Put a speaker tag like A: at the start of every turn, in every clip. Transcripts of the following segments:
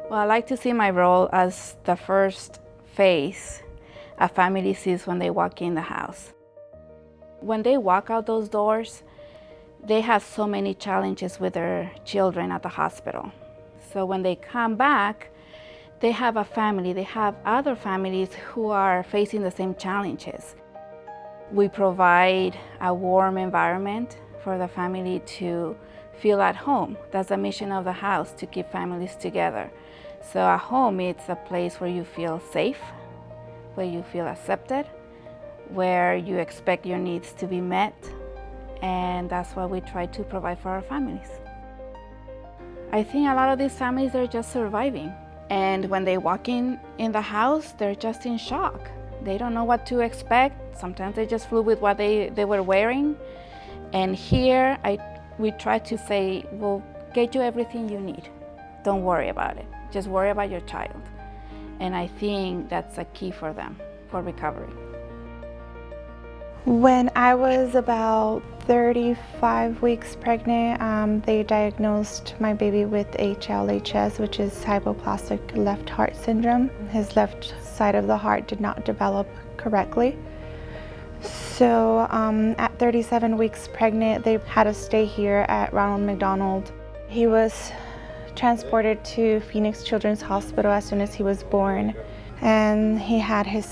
A: Well, I like to see my role as the first face a family sees when they walk in the house. When they walk out those doors, they have so many challenges with their children at the hospital. So when they come back, they have a family, they have other families who are facing the same challenges. We provide a warm environment for the family to feel at home. That's the mission of the house, to keep families together. So a home, it's a place where you feel safe, where you feel accepted, where you expect your needs to be met, and that's what we try to provide for our families. I think a lot of these families are just surviving, and when they walk in the house, they're just in shock. They don't know what to expect. Sometimes they just flew with what they were wearing, and here we try to say, we'll get you everything you need. Don't worry about it. Just worry about your child. And I think that's a key for them, for recovery.
B: When I was about 35 weeks pregnant, they diagnosed my baby with HLHS, which is hypoplastic left heart syndrome. His left side of the heart did not develop correctly. So at 37 weeks pregnant, they had us stay here at Ronald McDonald. He was transported to Phoenix Children's Hospital as soon as he was born, and he had his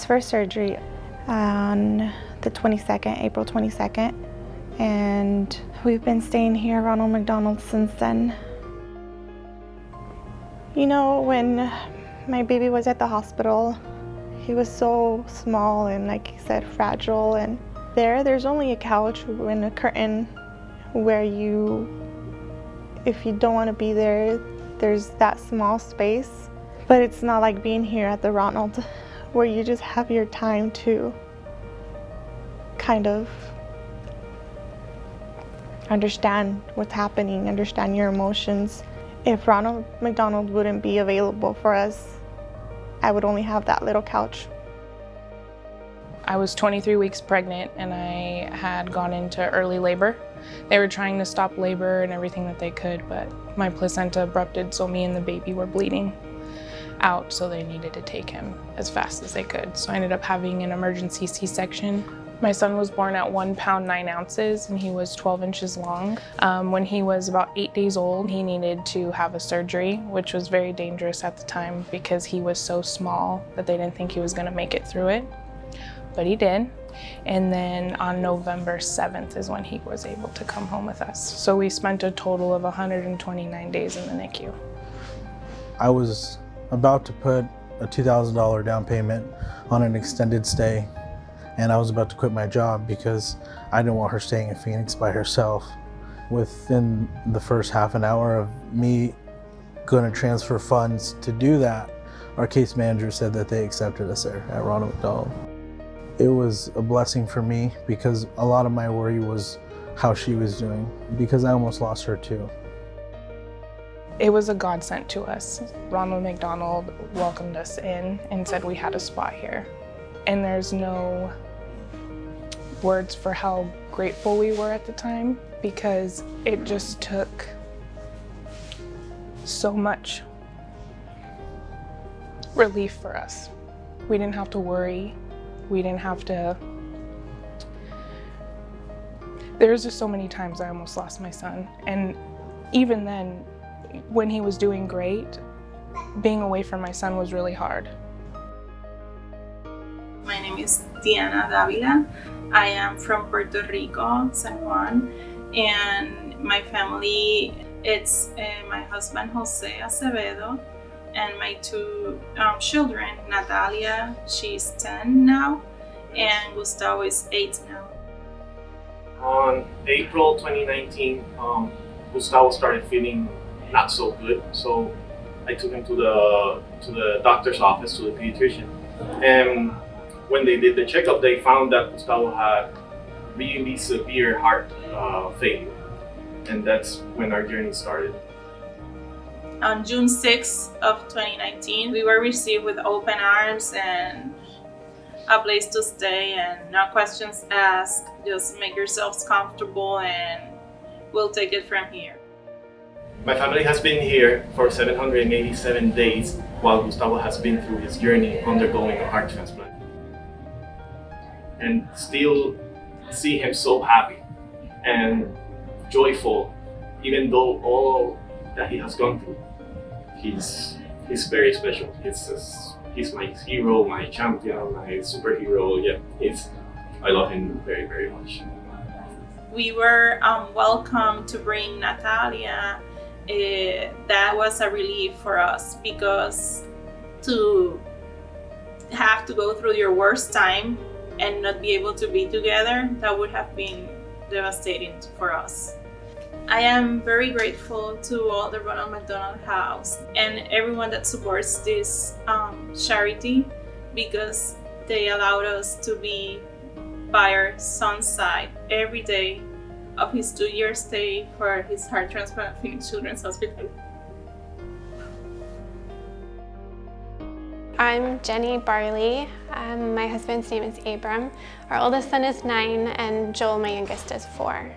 B: first surgery on the 22nd, April 22nd, and we've been staying here at Ronald McDonald since then. You know, when my baby was at the hospital, he was so small and, like he said, fragile, and there's only a couch and a curtain where if you don't want to be there, there's that small space. But it's not like being here at the Ronald, where you just have your time to kind of understand what's happening, understand your emotions. If Ronald McDonald wouldn't be available for us, I would only have that little couch.
C: I was 23 weeks pregnant and I had gone into early labor. They were trying to stop labor and everything that they could, but my placenta abrupted, so me and the baby were bleeding out, so they needed to take him as fast as they could. So I ended up having an emergency C-section. My son was born at 1 pound 9 ounces and he was 12 inches long. When he was about 8 days old, he needed to have a surgery, which was very dangerous at the time because he was so small that they didn't think he was going to make it through it. But he did. And then on November 7th is when he was able to come home with us. So we spent a total of 129 days in the NICU.
D: I was about to put a $2,000 down payment on an extended stay, and I was about to quit my job because I didn't want her staying in Phoenix by herself. Within the first half an hour of me going to transfer funds to do that, our case manager said that they accepted us there at Ronald McDonald. It was a blessing for me because a lot of my worry was how she was doing, because I almost lost her too.
C: It was a godsend to us. Ronald McDonald welcomed us in and said we had a spot here. And there's no words for how grateful we were at the time, because it just took so much relief for us. We didn't have to worry. We didn't have to. There was just so many times I almost lost my son. And even then, when he was doing great, being away from my son was really hard.
E: My name is Davila. I am from Puerto Rico, San Juan, and my family, it's my husband, José Acevedo, and my two children, Natalia, she's 10 now, and Gustavo is 8 now.
F: On April 2019, Gustavo started feeling not so good, so I took him to the doctor's office, to the pediatrician. And when they did the checkup, they found that Gustavo had really severe heart failure, and that's when our journey started.
E: On June 6th of 2019, we were received with open arms and a place to stay and no questions asked. Just make yourselves comfortable and we'll take it from here.
F: My family has been here for 787 days while Gustavo has been through his journey undergoing a heart transplant. And still see him so happy and joyful, even though all that he has gone through. He's very special. He's my hero, my champion, my superhero. Yeah, I love him very, very much.
E: We were welcome to bring Natalia. That was a relief for us, because to have to go through your worst time and not be able to be together, that would have been devastating for us. I am very grateful to all the Ronald McDonald House and everyone that supports this charity, because they allowed us to be by our son's side every day of his 2-year stay for his heart transplant at Phoenix Children's Hospital.
G: I'm Jenny Barley. My husband's name is Abram. Our oldest son is 9 and Joel, my youngest, is 4.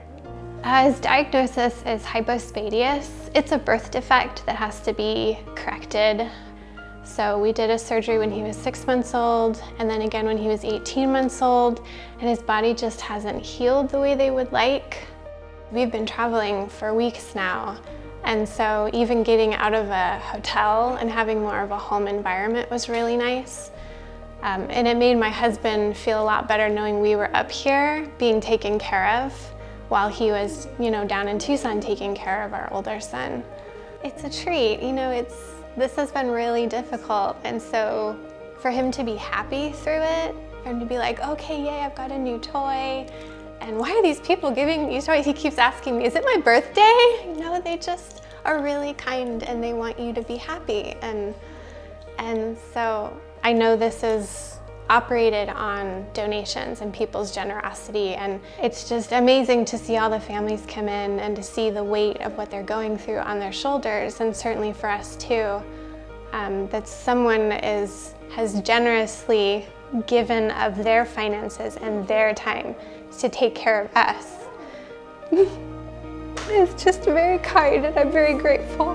G: His diagnosis is hypospadias. It's a birth defect that has to be corrected. So we did a surgery when he was 6 months old, and then again when he was 18 months old, and his body just hasn't healed the way they would like. We've been traveling for weeks now, and so even getting out of a hotel and having more of a home environment was really nice. And it made my husband feel a lot better knowing we were up here being taken care of while he was, down in Tucson taking care of our older son. It's a treat, this has been really difficult, and so for him to be happy through it, for him to be like, okay, yay, I've got a new toy, and why are these people giving me toys? He keeps asking me, is it my birthday? They just are really kind and they want you to be happy, and so I know this is operated on donations and people's generosity, and it's just amazing to see all the families come in and to see the weight of what they're going through on their shoulders, and certainly for us too, that someone has generously given of their finances and their time to take care of us. It's just very kind, and I'm very grateful.